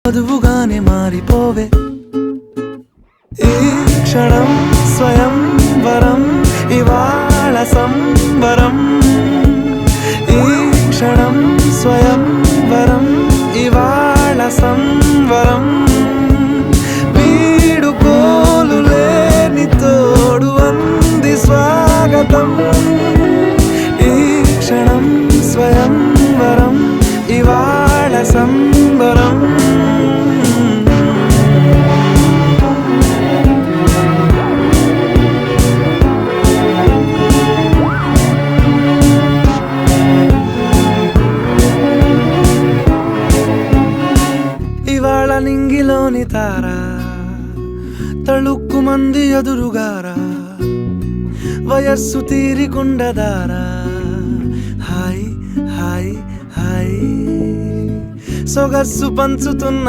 వధువుగానే మారిపోవే ఈ క్షణం స్వయం వరం ఇవాళ సంబరం ఈ క్షణం స్వయం వరం ఇవాళ సంవరం వీడుకోలు లేని తోడు అంది స్వాగతం ఈ క్షణం స్వయం వరం ఇవాళ సంబరం ఇవాళ నింగిలోని తారా తళుక్కు మంది ఎదురుగారా వయస్సు తీరికుండదారా హాయ్ హాయ్ హాయ్ సొగస్సు పంచుతున్న